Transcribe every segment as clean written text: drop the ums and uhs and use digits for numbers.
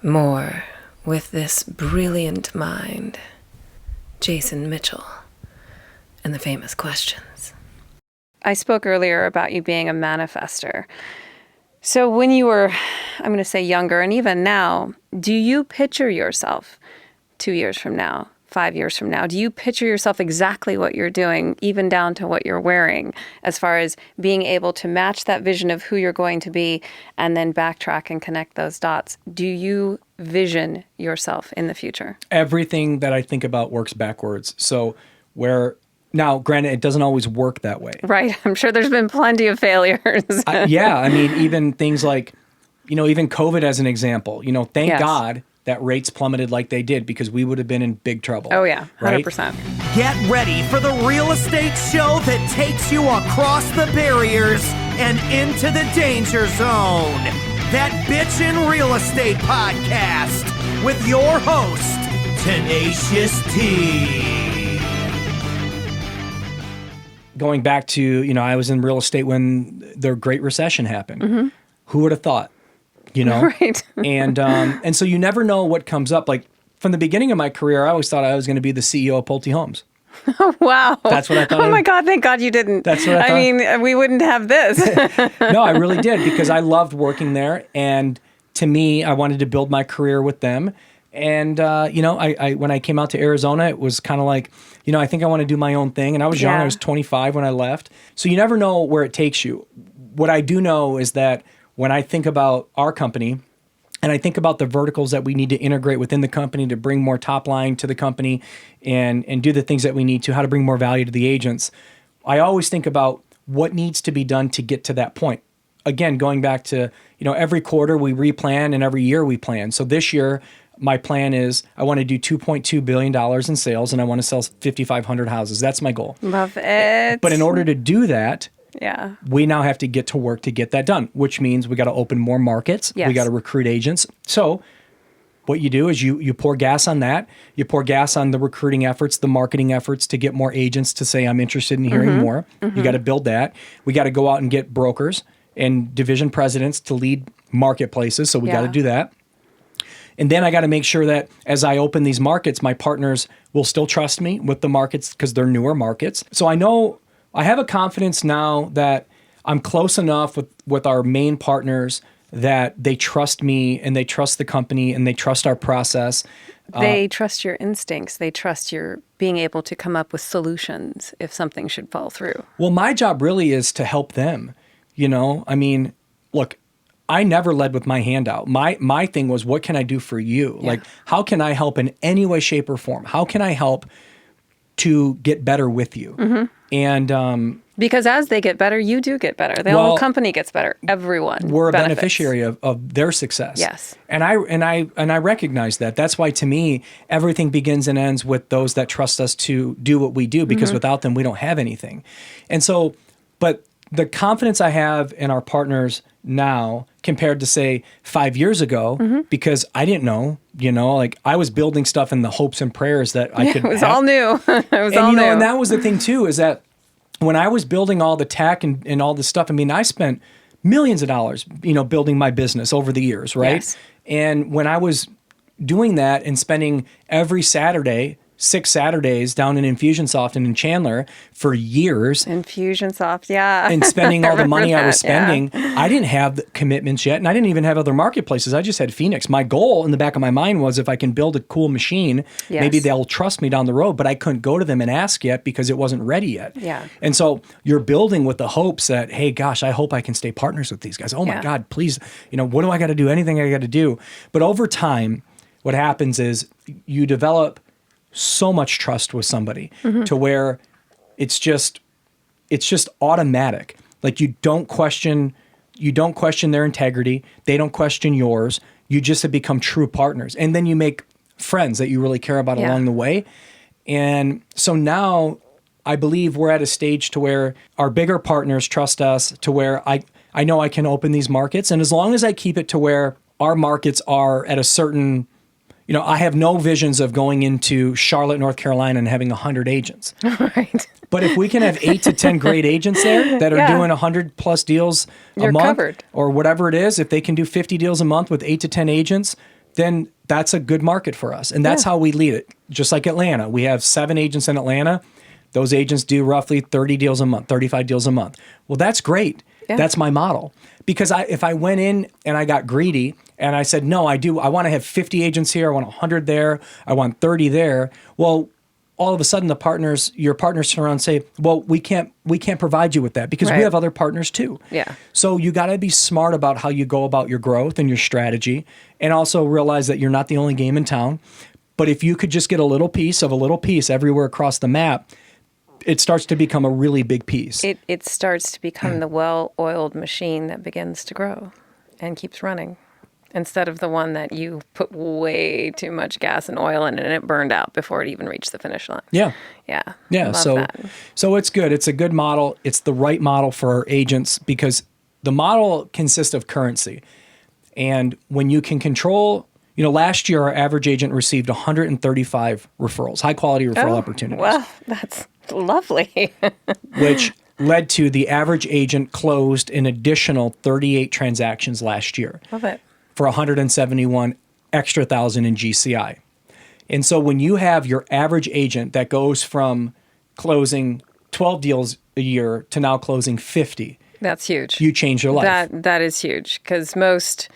More with this brilliant mind, Jason Mitchell, and the famous questions. I spoke earlier about you being a manifester. So when you were, I'm going to say younger, and even now, do you picture yourself 2 years from now, 5 years from now? Do you picture yourself exactly what you're doing, even down to what you're wearing, as far as being able to match that vision of who you're going to be and then backtrack and connect those dots? Do you vision yourself in the future? Everything that I think about works backwards. So now, granted, it doesn't always work that way. Right. I'm sure there's been plenty of failures. Yeah. I mean, even things like, even COVID as an example, thank Yes. God that rates plummeted like they did, because we would have been in big trouble. Oh, yeah. 100%. Right? Get ready for the real estate show that takes you across the barriers and into the danger zone. That Bitchin' Real Estate Podcast with your host, Tenacious T. Going back to, I was in real estate when the Great Recession happened. Mm-hmm. Who would have thought? Right. And so you never know what comes up. Like from the beginning of my career, I always thought I was going to be the CEO of Pulte Homes. Wow. That's what I thought. Oh my God, thank God you didn't. That's what I thought. I mean, we wouldn't have this. No, I really did, because I loved working there. And to me, I wanted to build my career with them. And, I when I came out to Arizona, it was kind of like, I think I want to do my own thing. And I was young. Yeah. I was 25 when I left. So you never know where it takes you. What I do know is that when I think about our company, and I think about the verticals that we need to integrate within the company to bring more top line to the company and do the things that we need to, how to bring more value to the agents, I always think about what needs to be done to get to that point. Again, going back to, every quarter we replan and every year we plan. So this year, my plan is I want to do $2.2 billion in sales, and I want to sell 5,500 houses. That's my goal. Love it. But in order to do that, yeah, we now have to get to work to get that done, which means we got to open more markets. Yes. We got to recruit agents. So what you do is you pour gas on that. You pour gas on the recruiting efforts, the marketing efforts to get more agents to say, I'm interested in hearing more. Mm-hmm. You got to build that. We got to go out and get brokers and division presidents to lead marketplaces. So we got to do that. And then I got to make sure that as I open these markets, my partners will still trust me with the markets because they're newer markets. So I know I have a confidence now that I'm close enough with our main partners that they trust me and they trust the company and they trust our process. They trust your instincts. They trust your being able to come up with solutions if something should fall through. Well, my job really is to help them. I mean, look, I never led with my hand out. My thing was, what can I do for you? Yeah. Like, how can I help in any way, shape, or form? How can I help to get better with you? Mm-hmm. And because as they get better, you do get better. The whole company gets better. Everyone we're a benefits. beneficiary of their success. Yes. And I recognize that. That's why, to me, everything begins and ends with those that trust us to do what we do, because without them, we don't have anything. And so, but the confidence I have in our partners now compared to, say, 5 years ago, because I didn't know, like I was building stuff in the hopes and prayers that I could. It was all new. It was all new. And that was the thing too, is that when I was building all the tech and all this stuff, I mean, I spent millions of dollars, building my business over the years, right? Yes. And when I was doing that and spending every Saturday, 6 Saturdays down in Infusionsoft and in Chandler for years. Infusionsoft, yeah. And spending all the money I was spending. Yeah. I didn't have the commitments yet, and I didn't even have other marketplaces. I just had Phoenix. My goal in the back of my mind was, if I can build a cool machine, maybe they'll trust me down the road, but I couldn't go to them and ask yet because it wasn't ready yet. Yeah. And so you're building with the hopes that, hey, gosh, I hope I can stay partners with these guys. Oh my God, please, what do I got to do? Anything I got to do. But over time, what happens is you develop so much trust with somebody to where it's just automatic. Like you don't question their integrity. They don't question yours. You just have become true partners. And then you make friends that you really care about along the way. And so now I believe we're at a stage to where our bigger partners trust us, to where I know I can open these markets. And as long as I keep it to where our markets are at a certain, I have no visions of going into Charlotte, North Carolina and having 100 agents. Right. But if we can have 8 to 10 great agents there that are doing 100 plus deals a month, covered. or whatever it is, if they can do 50 deals a month with 8 to 10 agents, then that's a good market for us. And that's how we lead it. Just like Atlanta, we have 7 agents in Atlanta. Those agents do roughly 30 deals a month, 35 deals a month. Well, that's great. Yeah. That's my model. Because if I went in and I got greedy and I said, no, I want to have 50 agents here, I want 100 there, I want 30 there. Well, all of a sudden your partners turn around and say, well, we can't provide you with that because we have other partners too. Yeah. So you got to be smart about how you go about your growth and your strategy, and also realize that you're not the only game in town. But if you could just get a little piece everywhere across the map, it starts to become a really big piece. It starts to become the well-oiled machine that begins to grow and keeps running, instead of the one that you put way too much gas and oil in and it burned out before it even reached the finish line. Yeah. Yeah. Yeah. So it's good. It's a good model. It's the right model for our agents because the model consists of currency. And when you can control, last year our average agent received 135 referrals, high quality referral opportunities. Well, that's lovely. Which led to the average agent closed an additional 38 transactions last year. Love it. For 171 extra thousand in GCI. And so when you have your average agent that goes from closing 12 deals a year to now closing 50. That's huge. You change your life. That is huge because most,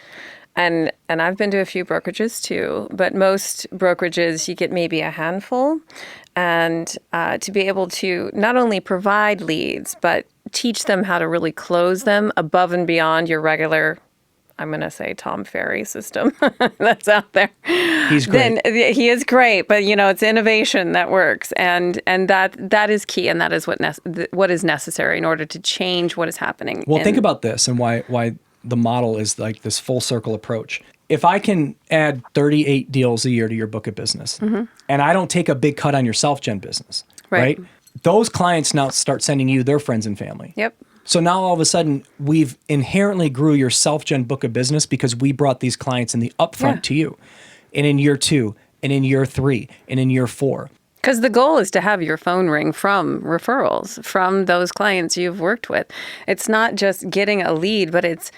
and I've been to a few brokerages too, but most brokerages you get maybe a handful, and to be able to not only provide leads but teach them how to really close them above and beyond your regular, I'm going to say Tom Ferry system that's out there. He's great. Then he is great, but it's innovation that works, and that is key, and that is what is necessary in order to change what is happening. Well, think about this and why the model is like this full circle approach. If I can add 38 deals a year to your book of business, and I don't take a big cut on your self-gen business, right? Those clients now start sending you their friends and family. Yep. So now all of a sudden we've inherently grew your self-gen book of business because we brought these clients in the upfront to you, and in year 2, and in year 3, and in year 4. Because the goal is to have your phone ring from referrals from those clients you've worked with. It's not just getting a lead, but it's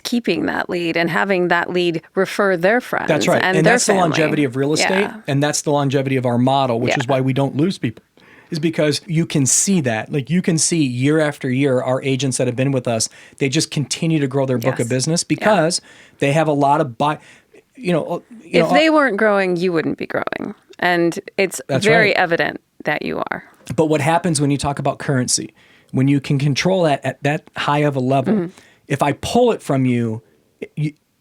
keeping that lead and having that lead refer their friends. That's right. And that's their the family. longevity of real estate. Yeah. And that's the longevity of our model, which is why we don't lose people. Is because you can see that. Like you can see year after year, our agents that have been with us, they just continue to grow their book of business because they have a lot of if they weren't growing, you wouldn't be growing. And it's very evident that you are. But what happens when you talk about currency, when you can control that at that high of a level, if I pull it from you,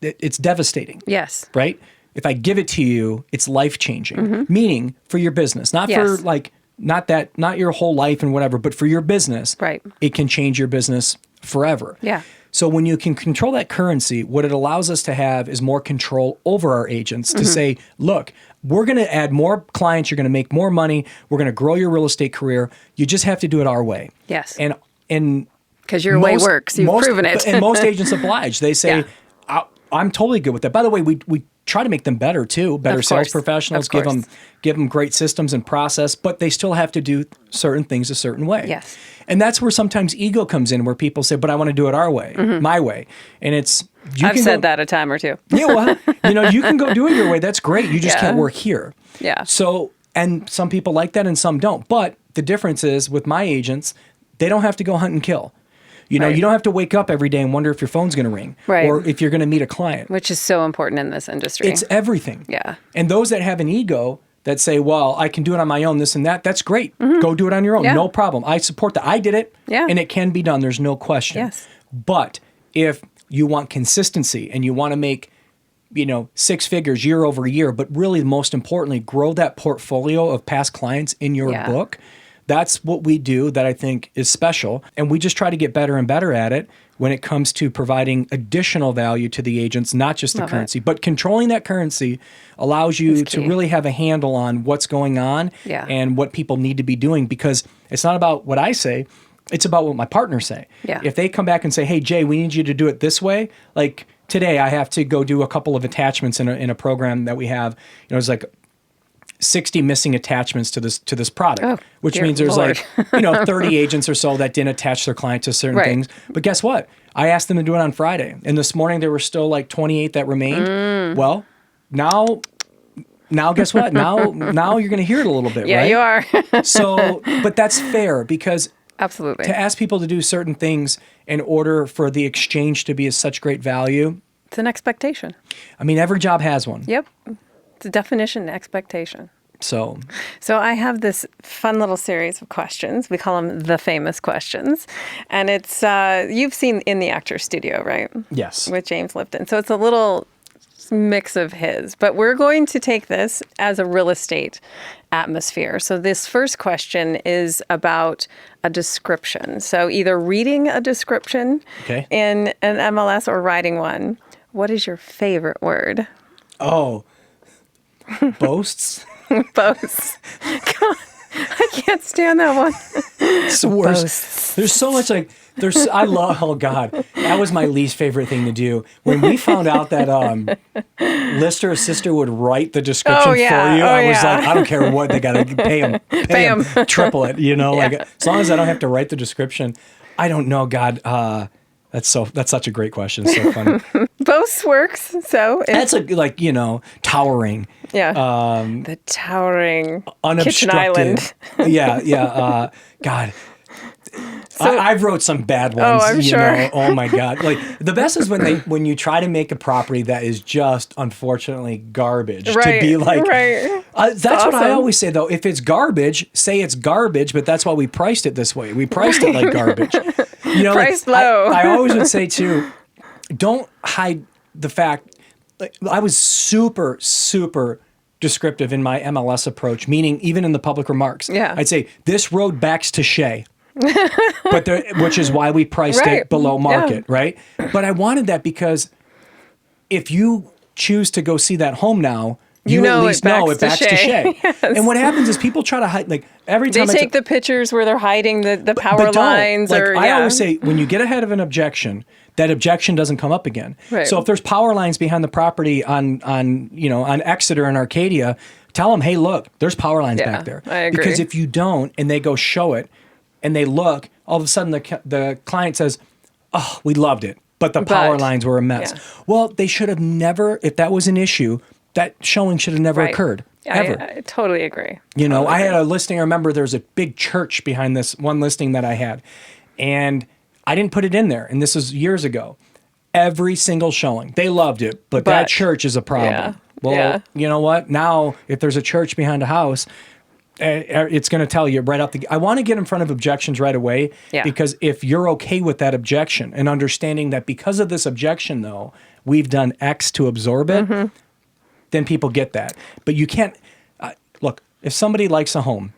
it's devastating. Yes. Right? If I give it to you, it's life-changing. Meaning for your business, not for not your whole life and whatever, but for your business, it can change your business forever. Yeah. So when you can control that currency, what it allows us to have is more control over our agents to say, look, we're going to add more clients. You're going to make more money. We're going to grow your real estate career. You just have to do it our way. Yes. And because your way works. You've proven it. And most agents oblige. They say, I'm totally good with that. By the way, we try to make them better too, better sales professionals, give them great systems and process, but they still have to do certain things a certain way. Yes. And that's where sometimes ego comes in, where people say, but I want to do it our way, my way. And I've said that a time or two. Yeah, well, you can go do it your way. That's great. You just can't work here. Yeah. So, and some people like that and some don't. But the difference is with my agents, they don't have to go hunt and kill. You don't have to wake up every day and wonder if your phone's going to ring or if you're going to meet a client. Which is so important in this industry. It's everything. Yeah. And those that have an ego that say, well, I can do it on my own, this and that, that's great. Go do it on your own. Yeah. No problem. I support that. I did it. Yeah. And it can be done. There's no question. Yes. But if you want consistency and you want to make, 6 figures year over year, but really most importantly, grow that portfolio of past clients in your book, that's what we do that I think is special. And we just try to get better and better at it when it comes to providing additional value to the agents, not just the currency. But controlling that currency allows you to really have a handle on what's going on and what people need to be doing, because it's not about what I say, it's about what my partners say. Yeah. If they come back and say, hey, Jay, we need you to do it this way, like today I have to go do a couple of attachments in a program that we have. It's like 60 missing attachments to this product, which means there's Lord. 30 agents or so that didn't attach their client to certain things. But guess what? I asked them to do it on Friday. And this morning there were still like 28 that remained. Well, now guess what? Now you're going to hear it a little bit, Yeah, right? you are. So, but that's fair because Absolutely. to ask people to do certain things in order for the exchange to be of such great value. It's an expectation. I mean, every job has one. Yep. It's a definition, expectation. So I have this fun little series of questions. We call them the famous questions. And it's, you've seen In the Actor's Studio, right? yes. With James Lipton. So it's a little mix of his. But we're going to take this as a real estate atmosphere. So this first question is about a description. So either reading a description in an MLS or writing one. What is your favorite word? Oh, boasts? Boasts. God, I can't stand that one. It's the worst. Boasts. There's so much I love, oh God, that was my least favorite thing to do. When we found out that Lister assistant would write the description for you, I was like, I don't care what, they got to pay him, triple it, like as long as I don't have to write the description. I don't know, God, that's such a great question. It's so funny. Boasts works. So that's towering. Yeah. The towering unobstructed. kitchen island. Yeah. God. So, I've wrote some bad ones. Oh, I'm sure. Oh my God. Like the best is when you try to make a property that is just unfortunately garbage. Right. To be like, that's awesome. What I always say though. If it's garbage, say it's garbage, but that's why we priced it this way. We priced it like garbage. Priced low. I always would say too, don't hide the fact. Like, I was super, super descriptive in my MLS approach, meaning even in the public remarks. Yeah. I'd say this road backs to Shea. Which is why we priced it below market, right? But I wanted that because if you choose to go see that home now, you at least know it backs to Shea. Yes. And what happens is people try to hide, like every time they take the pictures where they're hiding the power lines. I always say, when you get ahead of an objection, that objection doesn't come up again. Right. So if there's power lines behind the property on Exeter and Arcadia, tell them, hey, look, there's power lines back there. I agree. Because if you don't, and they go show it, and they look, all of a sudden the client says, oh, we loved it, but the power lines were a mess. Yeah. Well, they should have never, if that was an issue, that showing should have never occurred. Ever. I totally agree. I had a listing. I remember there was a big church behind this one listing that I had, and I didn't put it in there. And this was years ago. Every single showing, they loved it, but that church is a problem. Yeah. Well, you know what? Now, if there's a church behind a house, it's going to tell you right out I want to get in front of objections right away, because if you're okay with that objection and understanding that because of this objection, though, we've done X to absorb it, then people get that. But you can't look, if somebody likes a home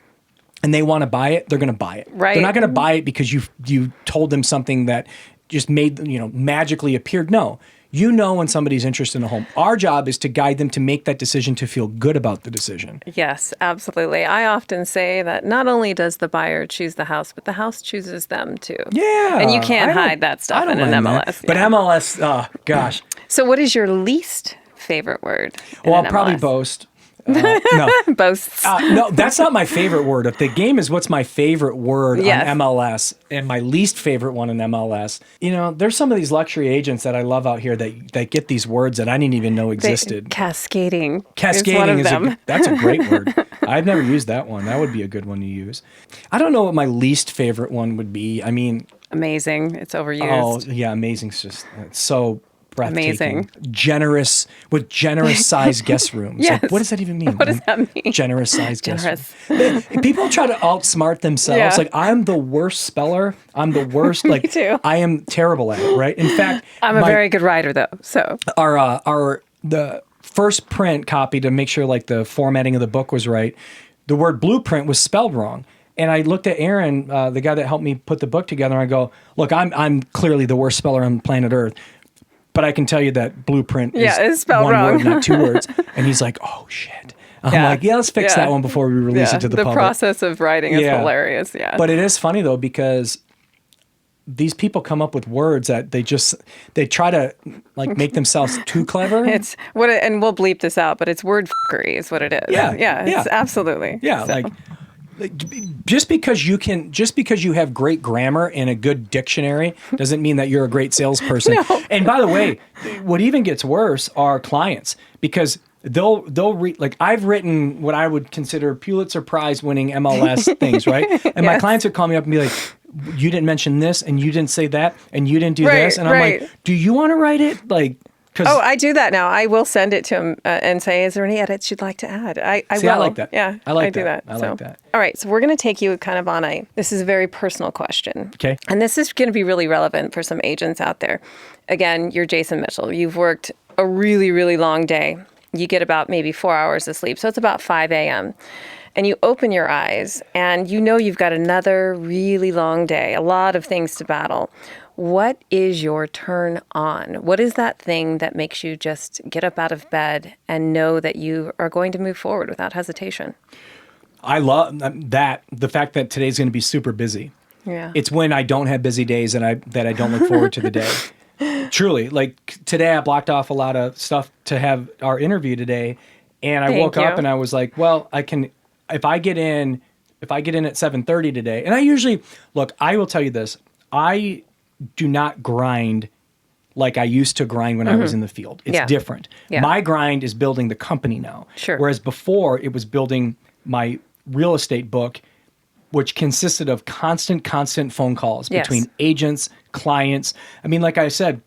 and they want to buy it, they're going to buy it. Right. They're not going to buy it because you told them something that just made, magically appeared. No. When somebody's interested in a home. Our job is to guide them to make that decision, to feel good about the decision. Yes, absolutely. I often say that not only does the buyer choose the house, but the house chooses them too. Yeah. And you can't hide that stuff in an MLS. That. But MLS, oh, gosh. So what is your least favorite word? Well, I'll probably boast. No. Boasts. No, that's not my favorite word. If the game is what's my favorite word on MLS and my least favorite one in MLS, there's some of these luxury agents that I love out here that get these words that I didn't even know existed. Cascading. Cascading is one of them. That's a great word. I've never used that one. That would be a good one to use. I don't know what my least favorite one would be. I mean, amazing. It's overused. Oh, yeah, amazing. It's so breathtaking. Amazing. Generous sized guest rooms. Yes. Like, what does that even mean? What does that mean? Generous sized guest rooms. People try to outsmart themselves. Yeah. Like, I'm the worst speller. I'm the worst. Like, Me too. I am terrible at it, right? In fact, I'm a very good writer though. So the first print copy, to make sure like the formatting of the book was right, the word blueprint was spelled wrong. And I looked at Aaron, the guy that helped me put the book together, and I go, look, I'm clearly the worst speller on planet Earth. But I can tell you that blueprint is spelled one wrong. word, not two words. And he's like, oh, shit. I'm like, let's fix that one before we release it to the public. The process of writing is hilarious, But it is funny, though, because these people come up with words that they try to like make themselves too clever. And we'll bleep this out, but it's word fuckery is what it is. Yeah. It's absolutely. Yeah, so. Just because you have great grammar and a good dictionary doesn't mean that you're a great salesperson. No. And by the way, what even gets worse are clients, because they'll read, like I've written what I would consider Pulitzer Prize winning MLS things, right? And my clients would call me up and be like, you didn't mention this and you didn't say that and you didn't do this. And I'm like, do you want to write it? Like, oh, I do that now. I will send it to him and say, is there any edits you'd like to add? I will. I like that. Yeah, I do that. I like that. All right, so we're going to take you kind of on this is a very personal question. Okay. And this is going to be really relevant for some agents out there. Again, you're Jason Mitchell. You've worked a really, really long day. You get about maybe 4 hours of sleep. So it's about 5 a.m. And you open your eyes and you know you've got another really long day, a lot of things to battle. What is your turn on? What is that thing that makes you just get up out of bed and know that you are going to move forward without hesitation? I love that. The fact that today's going to be super busy. Yeah. It's when I don't have busy days and I don't look forward to the day. Truly, like today I blocked off a lot of stuff to have our interview today. And I woke up and I was like, well, I can, if I get in at 7:30 today, and I usually, look, I will tell you this. I do not grind like I used to grind when I was in the field. It's different. Yeah. My grind is building the company now. Sure. Whereas before it was building my real estate book, which consisted of constant phone calls between agents, clients. I mean, like I said,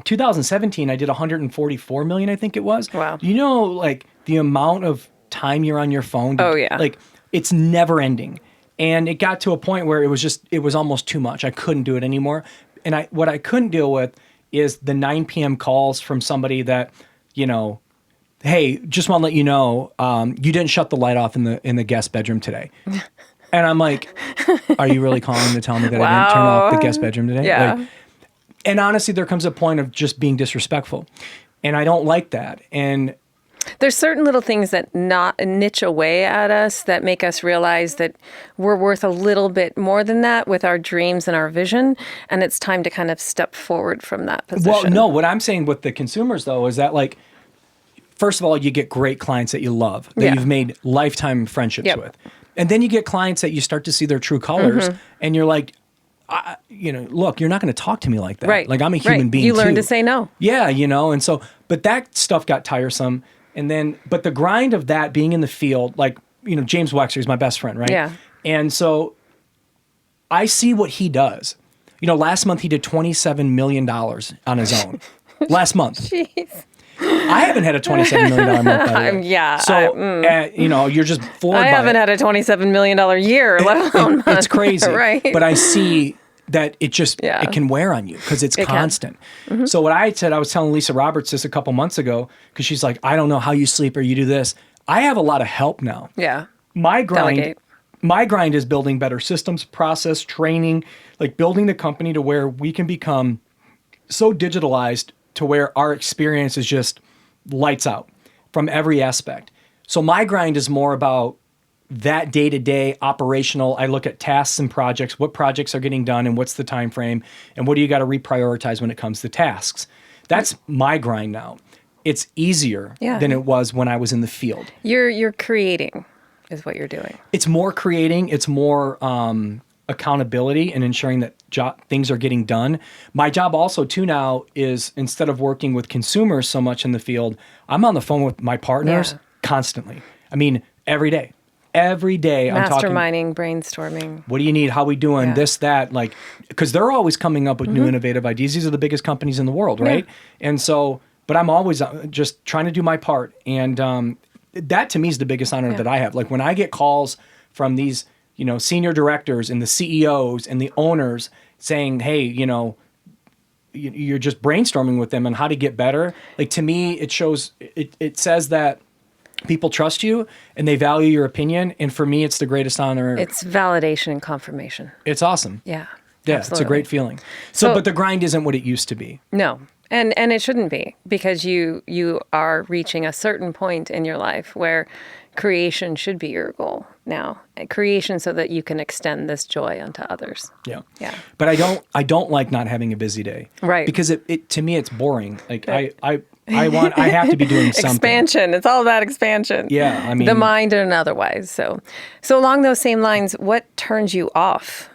2017, I did 144 million, I think it was. Wow. You know, like the amount of time you're on your phone. Like it's never ending. And it got to a point where it was almost too much. I couldn't do it anymore. And what I couldn't deal with is the 9 p.m. calls from somebody that, you know, hey, just want to let you know, you didn't shut the light off in the guest bedroom today. And I'm like, are you really calling to tell me that I didn't turn off the guest bedroom today? Yeah. Like, and honestly, there comes a point of just being disrespectful. And I don't like that. And there's certain little things that not niche away at us that make us realize that we're worth a little bit more than that with our dreams and our vision. And it's time to kind of step forward from that position. Well, no, what I'm saying with the consumers, though, is that, like, first of all, you get great clients that you love, that you've made lifetime friendships with. And then you get clients that you start to see their true colors, and you're like, you know, look, you're not going to talk to me like that. Right. Like, I'm a human being, You learn too. to say no. Yeah, you know, and so, but that stuff got tiresome. And then, but the grind of that being in the field, like, you know, James Wexler is my best friend, right? Yeah. And so I see what he does. You know, last month he did $27 million on his own. Last month. Jeez. I haven't had a $27 million month, by the way. Yeah. So, you know, you're just floored by it. I haven't had a $27 million year, let alone month. It's crazy. Right. But I see that it just, it can wear on you because it's constant. So what I said, I was telling Lisa Roberts this a couple months ago, because she's like, I don't know how you sleep or you do this. I have a lot of help now. Yeah. My grind Delegate. is building better systems, process, training, like building the company to where we can become so digitalized to where our experience is just lights out from every aspect. So my grind is more about that day-to-day operational. I look at tasks and projects, what projects are getting done and what's the time frame, and what do you got to reprioritize when it comes to tasks. That's my grind now. It's easier than it was when I was in the field. You're creating is what you're doing. It's more creating. It's more accountability and ensuring that things are getting done. My job also too now is, instead of working with consumers so much in the field, I'm on the phone with my partners constantly. I mean, every day. Every day I'm talking. Masterminding, brainstorming. What do you need? How we doing? This, that, like, because they're always coming up with new innovative ideas. These are the biggest companies in the world, right? And so, but I'm always just trying to do my part. And that to me is the biggest honor that I have. Like when I get calls from these, you know, senior directors and the CEOs and the owners saying, hey, you know, you're just brainstorming with them on how to get better. Like, to me, it shows, it says that people trust you and they value your opinion. And for me, it's the greatest honor. It's validation and confirmation. It's awesome. Yeah. Yeah, absolutely. It's a great feeling. So, but the grind isn't what it used to be. No. And it shouldn't be, because you are reaching a certain point in your life where creation should be your goal now. Creation so that you can extend this joy onto others. Yeah. Yeah. But I don't like not having a busy day. Right. Because it to me it's boring. Like I have to be doing something. Expansion. It's all about expansion. Yeah. I mean, the mind and otherwise. So along those same lines, what turns you off?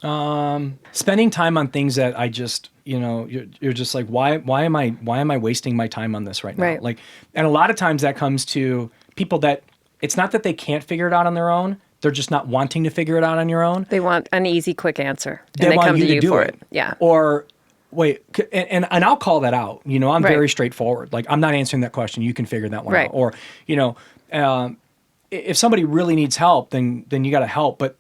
Spending time on things that I just, you're just like, why am I wasting my time on this right now? Right. Like, and a lot of times that comes to people that it's not that they can't figure it out on their own. They're just not wanting to figure it out on your own. They want an easy, quick answer. And they want come you to you do for it. Yeah. Or wait, and I'll call that out. I'm Right. very straightforward. Like, I'm not answering that question. You can figure that one Right. out. Or, if somebody really needs help, then you got to help. But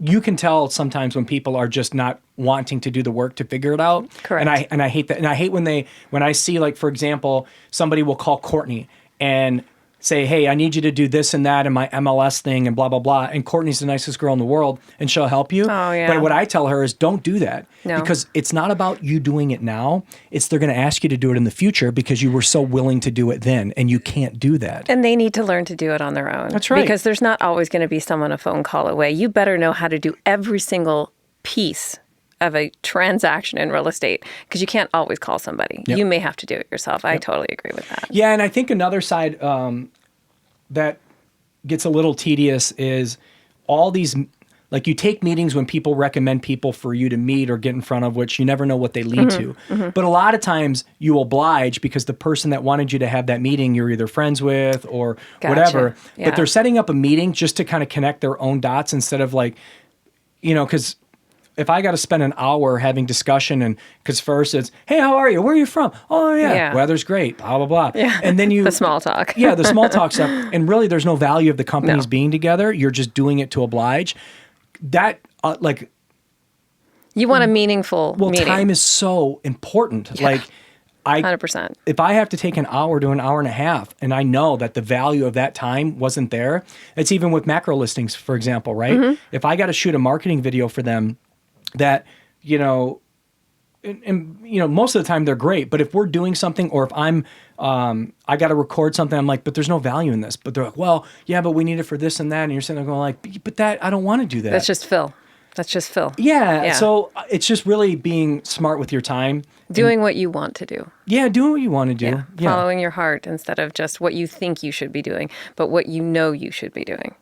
you can tell sometimes when people are just not wanting to do the work to figure it out. Correct. And I hate that. And I hate when I see, like, for example, somebody will call Courtney and say, hey, I need you to do this and that in my MLS thing and blah, blah, blah. And Courtney's the nicest girl in the world and she'll help you. Oh, yeah. But what I tell her is don't do that. No. Because it's not about you doing it now. It's they're going to ask you to do it in the future because you were so willing to do it then and you can't do that. And they need to learn to do it on their own. That's right. Because there's not always going to be someone a phone call away. You better know how to do every single piece of a transaction in real estate because you can't always call somebody. Yep. You may have to do it yourself. I totally agree with that. Yeah, and I think another side that gets a little tedious is all these, like, you take meetings when people recommend people for you to meet or get in front of, which you never know what they lead to. But a lot of times you oblige because the person that wanted you to have that meeting you're either friends with or Gotcha. whatever. Yeah. But they're setting up a meeting just to kind of connect their own dots instead of, like, because if I got to spend an hour having discussion and because first it's, hey, how are you? Where are you from? Oh, yeah. Yeah. Weather's great, blah, blah, blah. Yeah. And then you... The small talk. Yeah, the small talk stuff. And really, there's no value of the companies No. being together. You're just doing it to oblige. That, You want a meaningful meeting. time is so important. Yeah. Like, 100%. if I have to take an hour to an hour and a half, and I know that the value of that time wasn't there, it's even with macro listings, for example, right? Mm-hmm. If I got to shoot a marketing video for them that, most of the time they're great, but if we're doing something or if I'm, I got to record something, I'm like, but there's no value in this. But they're like, well, yeah, but we need it for this and that. And you're sitting there going like, but that, I don't want to do that. That's just Phil. Yeah. Yeah. So it's just really being smart with your time. Doing what you want to do. Yeah. Doing what you want to do. Yeah. Following your heart instead of just what you think you should be doing, but what you know you should be doing.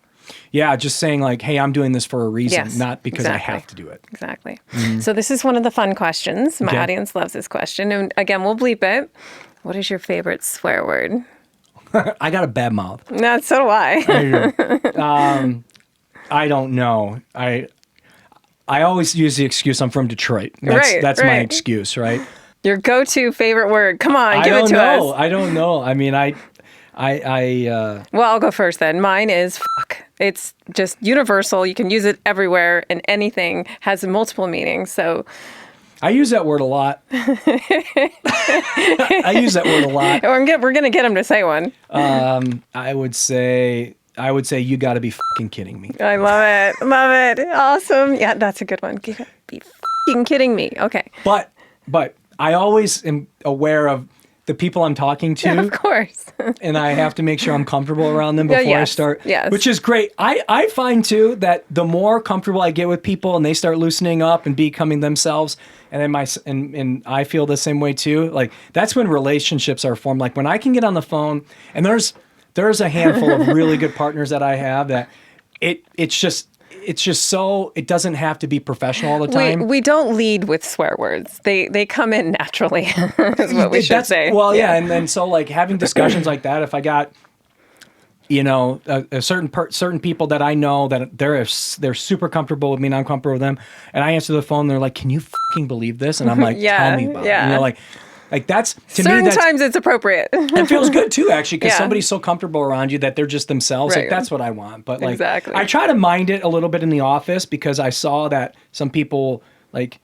Yeah. Just saying like, hey, I'm doing this for a reason, Yes, not because I exactly. have to do it. Exactly. So this is one of the fun questions. My Okay. audience loves this question. And again, we'll bleep it. What is your favorite swear word? I got a bad mouth. No, so do I. I don't know. I always use the excuse I'm from Detroit. That's my right. excuse, right? Your go-to favorite word. Come on, I give it don't to know. us. I don't know. I mean, Well, I'll go first then. Mine is fuck. It's just universal. You can use it everywhere and anything has multiple meanings. So I use that word a lot. I use that word a lot. we're going to get him to say one. I would say you got to be fucking kidding me. I love it. Love it. Awesome. Yeah, that's a good one. You gotta be fucking kidding me. Okay. But I always am aware of the people I'm talking to. Of course. And I have to make sure I'm comfortable around them before I yes, start. yes. Which is great. I find too that the more comfortable I get with people and they start loosening up and becoming themselves, and then and I feel the same way too. Like that's when relationships are formed. Like when I can get on the phone, and there's a handful of really good partners that I have that it's just so it doesn't have to be professional all the time. We don't lead with swear words. They come in naturally, is what we should say. Well, yeah. And then so like having discussions like that, if I got, a certain people that I know that they're super comfortable with me and I'm comfortable with them, and I answer the phone, they're like, "Can you fucking believe this?" And I'm like, Yeah, "Tell me about yeah. it." Like that's to Certain me. times it's appropriate. It feels good too, actually, because Yeah. somebody's so comfortable around you that they're just themselves. Right. Like that's what I want. But like, Exactly. I try to mind it a little bit in the office because I saw that some people like.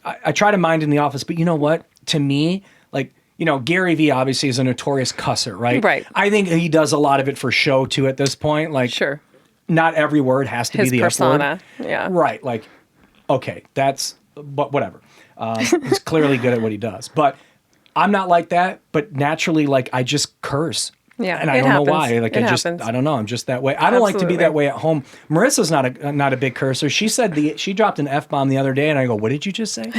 I try to mind in the office, but you know what? To me, like Gary Vee obviously is a notorious cusser, right? Right. I think he does a lot of it for show too. At this point, like Sure. not every word has to His be the persona. F word. Yeah. Right. Like, okay, but whatever. He's clearly good at what he does, but. I'm not like that, but naturally, like I just curse. Yeah, and I it don't know happens. why. Like It I happens. don't know. I'm just that way. I don't like to be Absolutely. that way at home. Marissa's not a big cursor. She said she dropped an F-bomb the other day, and I go, "What did you just say?"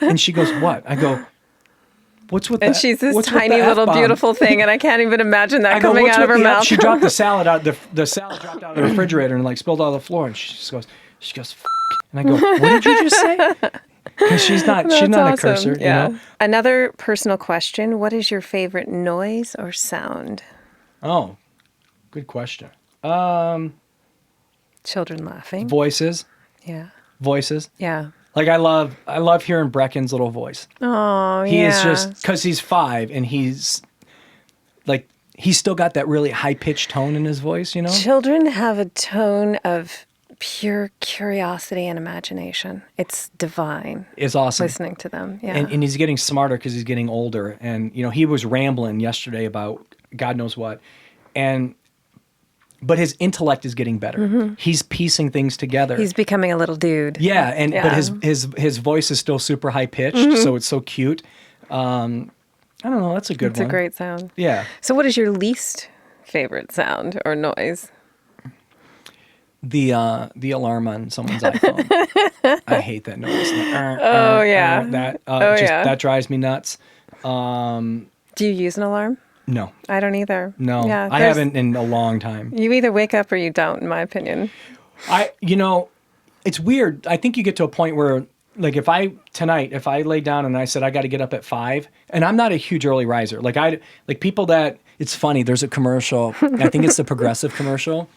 And she goes, "What?" I go, "What's with that?" And she's this what's with tiny the little F-bomb?" beautiful thing, and I can't even imagine that I go, coming "What's out of with her the F-" mouth. She dropped the salad out. The salad dropped out of the refrigerator and like spilled all the floor. And she goes, "F-." And I go, "What did you just say?" Because she's not a cursor, you know? Another personal question. What is your favorite noise or sound? Oh, good question. Children laughing. Voices. Yeah. Voices. Yeah. Like I love hearing Brecken's little voice. Oh, He yeah. is just, because he's 5 and he's still got that really high pitched tone in his voice, you know? Children have a tone of pure curiosity and imagination. It's divine. It's awesome. Listening to them. Yeah. And he's getting smarter because he's getting older. And, you know, he was rambling yesterday about God knows what. But his intellect is getting better. Mm-hmm. He's piecing things together. He's becoming a little dude. Yeah, but his voice is still super high pitched, so it's so cute. I don't know. That's a good one. It's a great sound. Yeah. So, what is your least favorite sound or noise? The alarm on someone's iPhone. I hate that noise. That drives me nuts. Do you use an alarm? No. I don't either. No. Yeah, I haven't in a long time. You either wake up or you don't, in my opinion. It's weird. I think you get to a point where, like, if I lay down and I said I got to get up at 5, and I'm not a huge early riser. People that, it's funny, there's a commercial, I think it's the Progressive commercial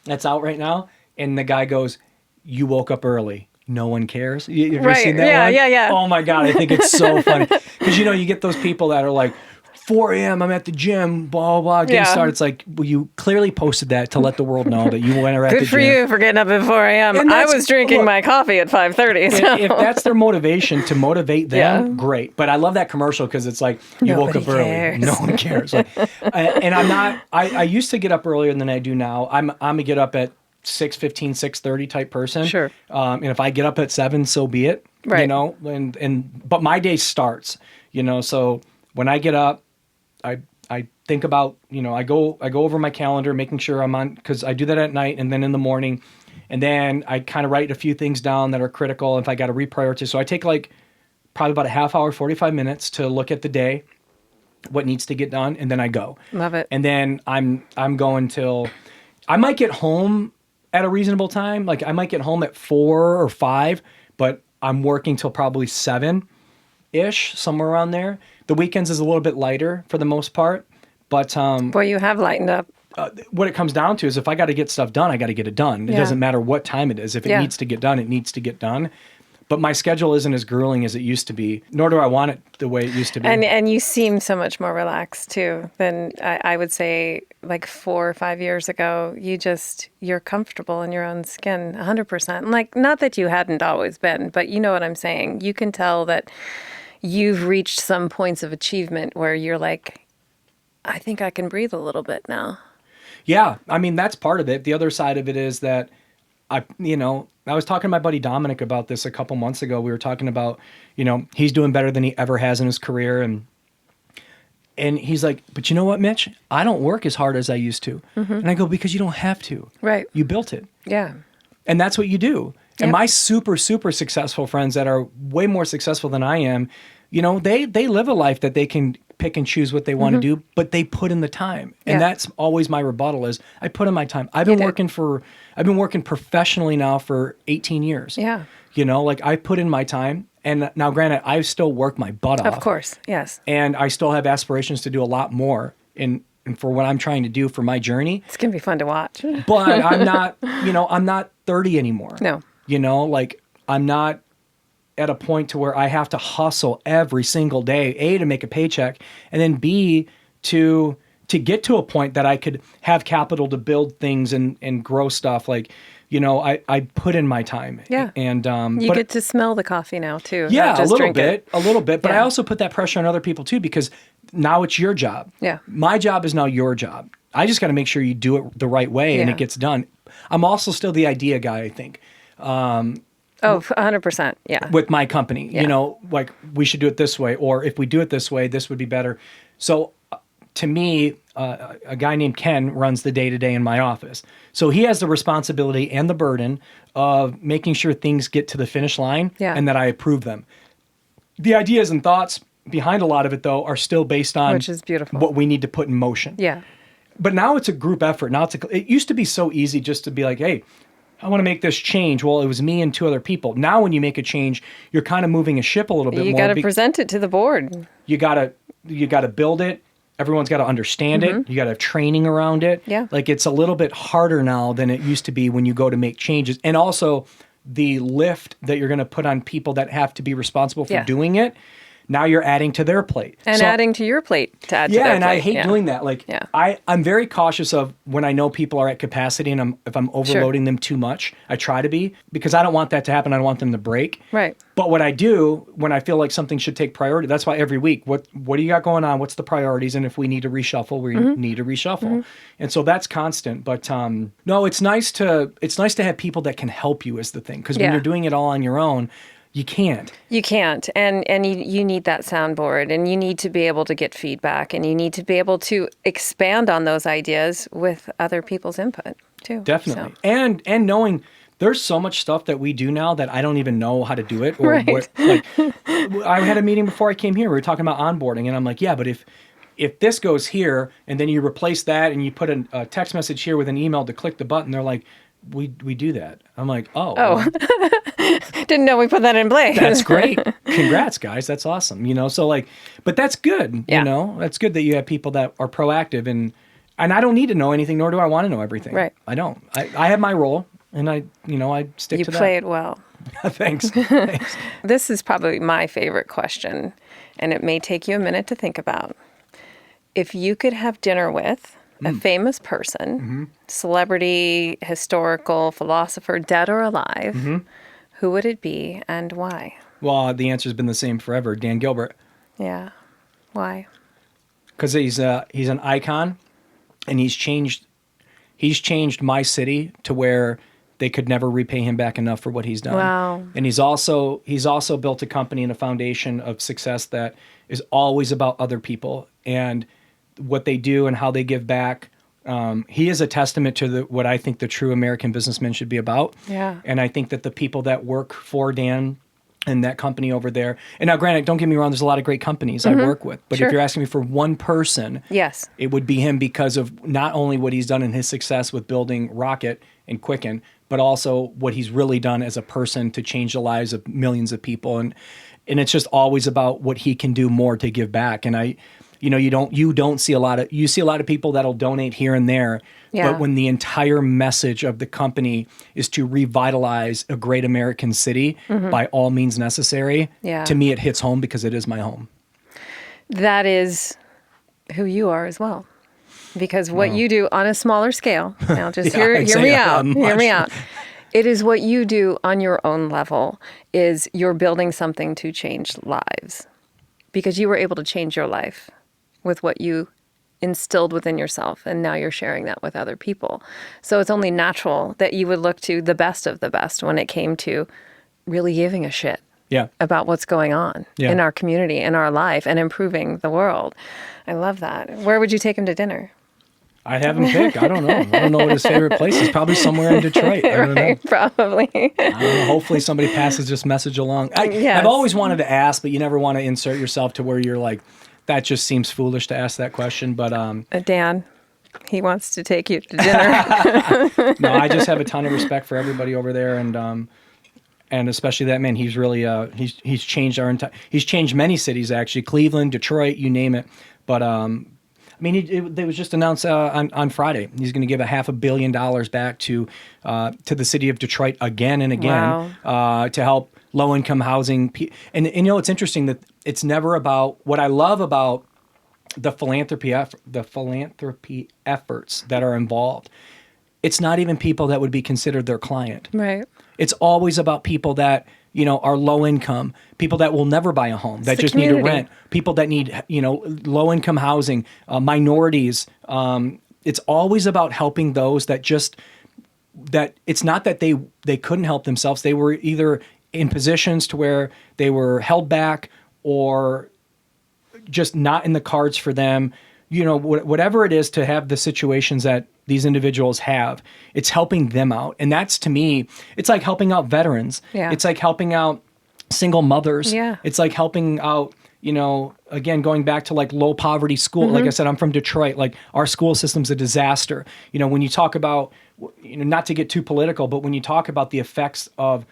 that's out right now, and the guy goes, "You woke up early. No one cares." Have you seen that one? Yeah. Oh my God, I think it's so funny. Because, you get those people that are like, 4 a.m., I'm at the gym, blah, blah, blah, getting started. It's like, well, you clearly posted that to let the world know that you went at the gym. Good for you for getting up at 4 a.m. I was drinking my coffee at 5:30. So. If that's their motivation to motivate them, great. But I love that commercial because it's like, you woke up early. No one cares. And I'm not, I used to get up earlier than I do now. I'm a get up at 6:15, 6:30 type person. Sure. And if I get up at 7, so be it. Right. But my day starts, so when I get up, I think about, I go over my calendar, making sure I'm on, because I do that at night and then in the morning. And then I kind of write a few things down that are critical if I got to reprioritize. So I take probably about a half hour, 45 minutes to look at the day, what needs to get done, and then I go. Love it. And then I'm going till, I might get home at a reasonable time. Like I might get home at 4 or 5, but I'm working till probably 7-ish, somewhere around there. The weekends is a little bit lighter for the most part, but boy, you have lightened up. What it comes down to is if I got to get stuff done, I got to get it done. It doesn't matter what time it is. If it needs to get done, it needs to get done. But my schedule isn't as grueling as it used to be, nor do I want it the way it used to be. And you seem so much more relaxed too than I would say like 4 or 5 years ago. You're comfortable in your own skin 100%. Like, not that you hadn't always been, but you know what I'm saying. You can tell that you've reached some points of achievement where you're like, I think I can breathe a little bit now. Yeah. I mean, that's part of it. The other side of it is that I was talking to my buddy Dominic about this a couple months ago. We were talking about, he's doing better than he ever has in his career. And he's like, but you know what, Mitch? I don't work as hard as I used to. Mm-hmm. And I go, because you don't have to. Right. You built it. Yeah. And that's what you do. Yep. And my super, super successful friends that are way more successful than I am, they live a life that they can pick and choose what they want to do, but they put in the time. And that's always my rebuttal is I put in my time. I've been working professionally now for 18 years. Yeah. I put in my time. And now granted, I still work my butt off. Of course. Yes. And I still have aspirations to do a lot more and for what I'm trying to do for my journey. It's going to be fun to watch. But I'm not, I'm not 30 anymore. No. I'm not at a point to where I have to hustle every single day, A, to make a paycheck, and then B, to get to a point that I could have capital to build things and grow stuff. I put in my time. Yeah. And you get to smell the coffee now too. Yeah, not just a little bit. But Yeah. I also put that pressure on other people too, because now it's your job. Yeah. My job is now your job. I just got to make sure you do it the right way and it gets done. I'm also still the idea guy, I think. 100%. Yeah. With my company, like we should do it this way, or if we do it this way, this would be better. So to me, a guy named Ken runs the day-to-day in my office. So he has the responsibility and the burden of making sure things get to the finish line and that I approve them. The ideas and thoughts behind a lot of it, though, are still based on which is beautiful. What we need to put in motion. Yeah. But now it's a group effort. Now it used to be so easy just to be like, hey, I want to make this change. Well, it was me and 2 other people. Now when you make a change, you're kind of moving a ship a little bit more. You got to present it to the board. You got to build it. Everyone's got to understand it. You got to have training around it. Yeah. Like it's a little bit harder now than it used to be when you go to make changes. And also the lift that you're going to put on people that have to be responsible for doing it. Now you're adding to their plate. And adding to your plate to add to their plate. Yeah, and I hate doing that. Like, Yeah. I'm very cautious of when I know people are at capacity and if I'm overloading them too much, I try to be, because I don't want that to happen. I don't want them to break. Right. But what I do when I feel like something should take priority, that's why every week, what do you got going on? What's the priorities? And if we need to reshuffle, we need to reshuffle. And so that's constant. But no, it's nice to have people that can help you is the thing. Because when you're doing it all on your own, you can't. You can't. And you need that soundboard, and you need to be able to get feedback, and you need to be able to expand on those ideas with other people's input too. Definitely. So. And knowing there's so much stuff that we do now that I don't even know how to do it. Or Right. like I had a meeting before I came here. We were talking about onboarding, and I'm like, yeah, but if this goes here and then you replace that and you put a text message here with an email to click the button, they're like, we do that. I'm like, oh. Well, Didn't know we put that in place. that's great. Congrats, guys. That's awesome. So like, but that's good. Yeah. That's good that you have people that are proactive, and I don't need to know anything, nor do I want to know everything. Right. I don't. I have my role, and I stick to that. You play it well. Thanks. This is probably my favorite question, and it may take you a minute to think about. If you could have dinner with a famous person, celebrity, historical, philosopher, dead or alive, who would it be and why? Well, the answer's been the same forever. Dan Gilbert. Yeah. Why? Because he's an icon, and he's changed my city to where they could never repay him back enough for what he's done. Wow. And he's also built a company and a foundation of success that is always about other people and what they do and how they give back. He is a testament to what I think the true American businessman should be about. Yeah. And I think that the people that work for Dan and that company over there, and now granted, don't get me wrong, there's a lot of great companies I work with, but Sure. if you're asking me for one person, Yes. it would be him because of not only what he's done in his success with building Rocket and Quicken, but also what he's really done as a person to change the lives of millions of people. And it's just always about what he can do more to give back. And you don't see a lot of people that'll donate here and there, Yeah. but when the entire message of the company is to revitalize a great American city by all means necessary, Yeah. to me it hits home because it is my home. That is who you are as well. Because what you do on a smaller scale, now just Yeah, I'd hear say me not out, hear much. me out. It is what you do on your own level is you're building something to change lives. Because you were able to change your life with what you instilled within yourself, and now you're sharing that with other people. So it's only natural that you would look to the best of the best when it came to really giving a shit Yeah. about what's going on Yeah. in our community, in our life, and improving the world. I love that. Where would you take him to dinner? I haven't picked. I don't know. I don't know what his favorite place is. Probably somewhere in Detroit. I don't know. Right, probably. I don't know. Hopefully somebody passes this message along. Yes. I've always wanted to ask, but you never want to insert yourself to where you're like, that just seems foolish to ask that question. But Dan, he wants to take you to dinner. no, I just have a ton of respect for everybody over there, and especially that man. He's really he's changed our entire. He's changed many cities actually, Cleveland, Detroit, you name it. But I mean, it was just announced on Friday. He's going to give $500 million back to the city of Detroit again and again to help low-income housing. And it's interesting that it's never about what I love about the philanthropy efforts that are involved. It's not even people that would be considered their client. Right. It's always about people that are low income, people that will never buy a home, that just need to rent, people that need, low income housing, minorities. It's always about helping those that it's not that they couldn't help themselves. They were either in positions to where they were held back or just not in the cards for them. Whatever it is to have the situations that these individuals have, it's helping them out. And that's, to me, it's like helping out veterans. Yeah. It's like helping out single mothers. Yeah. It's like helping out, again, going back to like low poverty school, like I said, I'm from Detroit, like our school system's a disaster. When you talk about, not to get too political, but when you talk about the effects of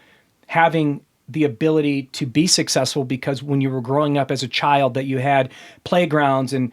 having the ability to be successful, because when you were growing up as a child that you had playgrounds and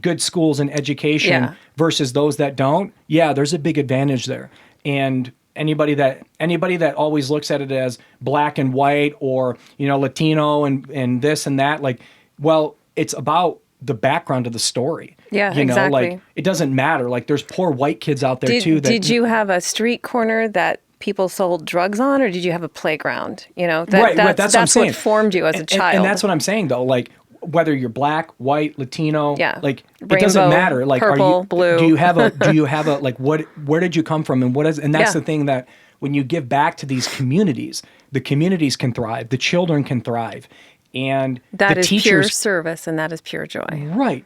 good schools and education versus those that don't, there's a big advantage there. And anybody that always looks at it as black and white or, Latino and this and that, like, well, it's about the background of the story. Yeah, exactly. Like, it doesn't matter. Like, there's poor white kids out there too. Did you have a street corner that people sold drugs on, or did you have a playground? Right, that's what I'm saying. What formed you as a child. And that's what I'm saying, though. Like, whether you're black, white, Latino, like, rainbow, it doesn't matter. Like, purple, blue. Do you have a like, where did you come from, and that's the thing that when you give back to these communities, the communities can thrive, the children can thrive. And that the is teachers, pure service, and that is pure joy. Right.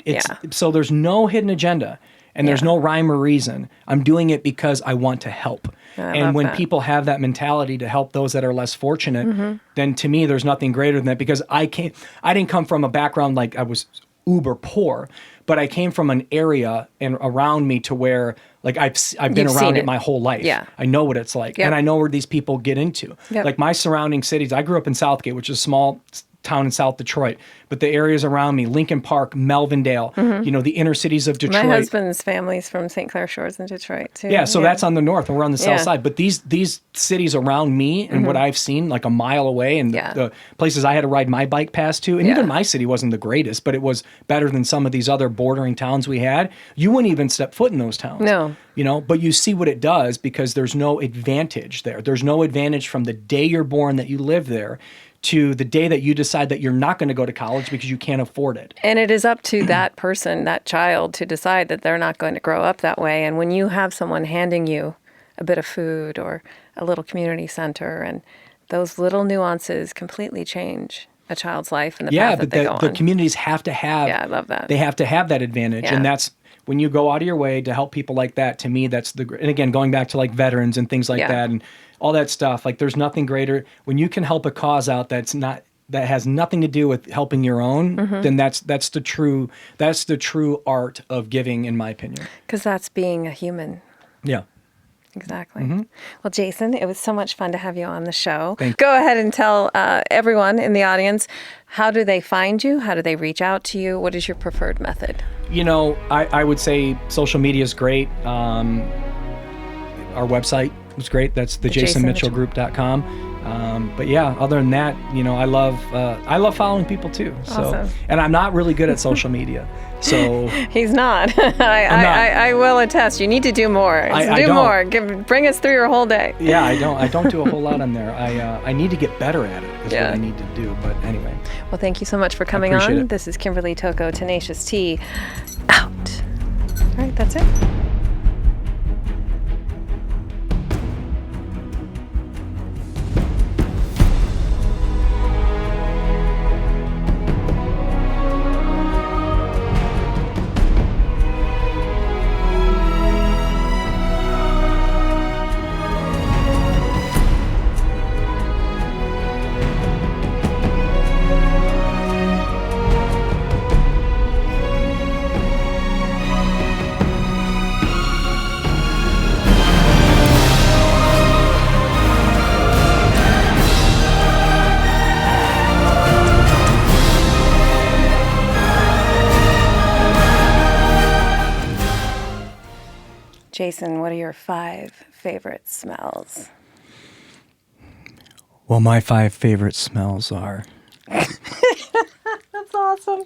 So there's no hidden agenda, and there's no rhyme or reason. I'm doing it because I want to help. And when people have that mentality to help those that are less fortunate, then to me, there's nothing greater than that, because I didn't come from a background like I was uber poor, but I came from an area and around me to where, like, I've been around it my whole life. Yeah. I know what it's like, and I know where these people get into. Yep. Like, my surrounding cities, I grew up in Southgate, which is a small town in South Detroit, but the areas around me, Lincoln Park, Melvindale, the inner cities of Detroit. My husband's family's from St. Clair Shores in Detroit too. Yeah, so that's on the north, and we're on the south side. But these cities around me and what I've seen, like a mile away, and the places I had to ride my bike past to, and even my city wasn't the greatest, but it was better than some of these other bordering towns we had. You wouldn't even step foot in those towns. No. But you see what it does, because there's no advantage there. There's no advantage from the day you're born that you live there to the day that you decide that you're not going to go to college because you can't afford it. And it is up to that person, that child, to decide that they're not going to grow up that way. And when you have someone handing you a bit of food or a little community center, and those little nuances completely change a child's life and the path that they go on. The communities have to have. Yeah, I love that. They have to have that advantage, and that's when you go out of your way to help people like that. To me, that's and again, going back to like veterans and things like that, and all that stuff. Like, there's nothing greater when you can help a cause out that has nothing to do with helping your own. Then that's the true art of giving, in my opinion. Because that's being a human. Yeah. Exactly. Well, Jason, it was so much fun to have you on the show. Thank you. Go ahead and tell everyone in the audience, how do they find you? How do they reach out to you? What is your preferred method? I would say social media is great. Our website was great. That's the jasonmitchellgroup.com. But yeah, other than that, I love following people too. So, awesome. And I'm not really good at social media. So he's not. I will attest. You need to do more. Do more. Bring us through your whole day. Yeah, I don't do a whole lot on there. I need to get better at it. Is what I need to do. But anyway. Well, thank you so much for coming on. This is Kimberly Toko, Tenacious T, out. All right, that's it. Jason, what are your 5 favorite smells? Well, my 5 favorite smells are... That's awesome.